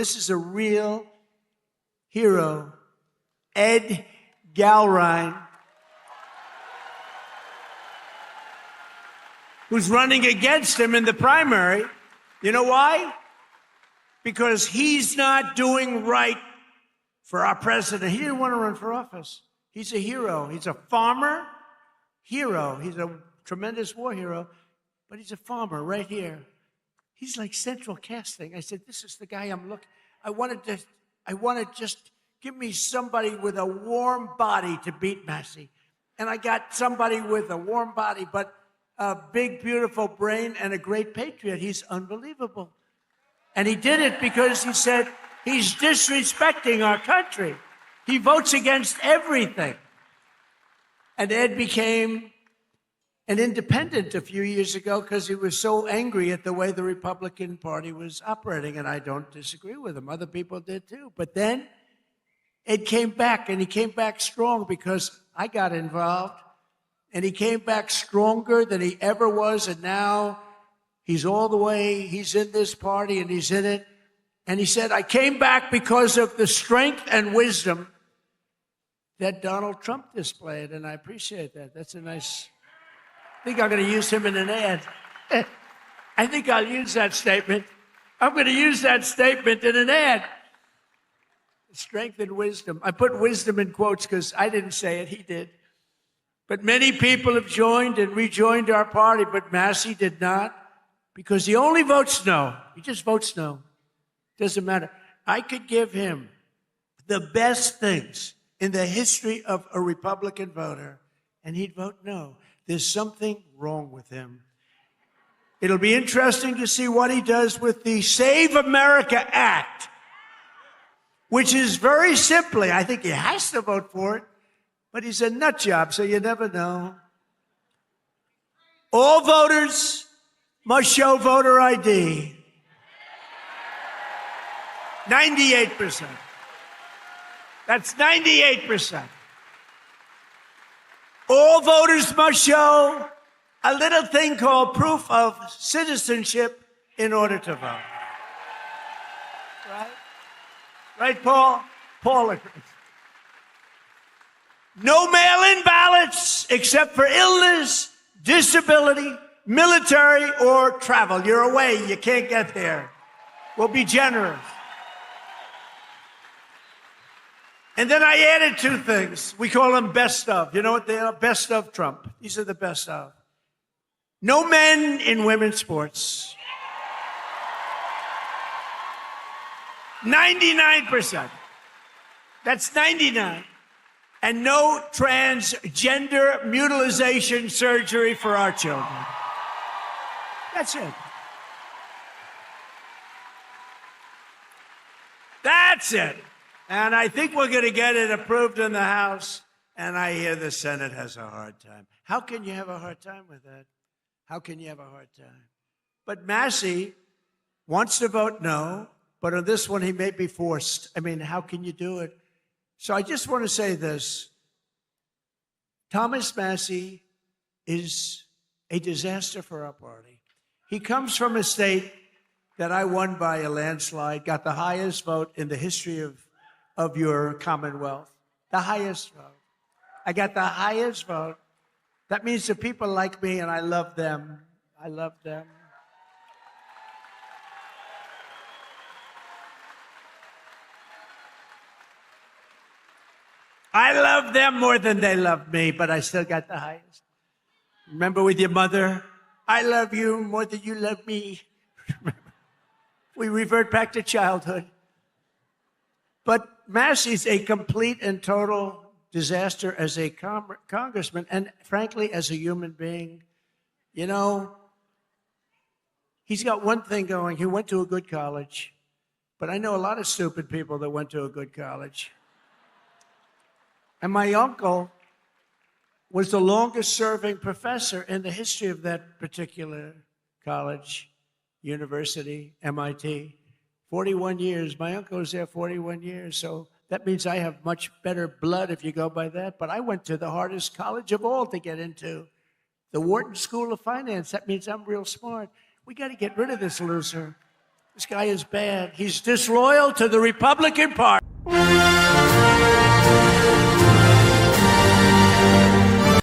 This is a real hero, Ed Galron, who's running against him in the primary. You know why? Because he's not doing right for our president. He didn't want to run for office. He's a hero. He's a farmer hero. He's a tremendous war hero, but he's a farmer right here. He's like central casting. I said, this is the guy I'm looking. I wanted to just give me somebody with a warm body to beat Massie. And I got somebody with a warm body, but a big, beautiful brain and a great patriot. He's unbelievable. And he did it because he said he's disrespecting our country. He votes against everything. And Ed became an independent a few years ago because he was so angry at the way the Republican Party was operating, and I don't disagree with him. Other people did too. But then Ed came back, and he came back strong because I got involved, and he came back stronger than he ever was, and now he's all the way, he's in this party, and he's in it. And he said, I came back because of the strength and wisdom that Donald Trump displayed, and I appreciate that. That's a nice... I think I'm going to use him in an ad. I think I'll use that statement. I'm going to use that statement in an ad. Strength and wisdom. I put wisdom in quotes because I didn't say it, he did. But many people have joined and rejoined our party, but Massie did not because he only votes no. He just votes no. Doesn't matter. I could give him the best things in the history of a Republican voter, and he'd vote no. There's something wrong with him. It'll be interesting to see what he does with the Save America Act, which is very simply, I think he has to vote for it, but he's a nut job, so you never know. All voters must show voter ID. 98%. That's 98%. All voters must show a little thing called proof of citizenship in order to vote. Right? Right, Paul? Paul agrees. No mail-in ballots except for illness, disability, military, or travel. You're away. You can't get there. We'll be generous. And then I added two things. We call them best of. You know what they are? Best of Trump. These are the best of. No men in women's sports. 99%. That's 99. And no transgender mutilization surgery for our children. That's it. That's it. And I think we're going to get it approved in the House, and I hear the Senate has a hard time. How can you have a hard time with that? How can you have a hard time? But Massie wants to vote no, but on this one he may be forced. I mean, how can you do it? So I just want to say this. Thomas Massie is a disaster for our party. He comes from a state that I won by a landslide, got the highest vote in the history of your Commonwealth. The highest vote. I got the highest vote. That means the people like me, and I love them. I love them. I love them more than they love me, but I still got the highest. Remember with your mother, I love you more than you love me. We revert back to childhood. But Massie's a complete and total disaster as a congressman and, frankly, as a human being. You know, he's got one thing going. He went to a good college. But I know a lot of stupid people that went to a good college. And my uncle was the longest-serving professor in the history of that particular college, university, MIT. 41 years. My uncle was there 41 years, so that means I have much better blood if you go by that. But I went to the hardest college of all to get into, the Wharton School of Finance. That means I'm real smart. We got to get rid of this loser. This guy is bad. He's disloyal to the Republican Party.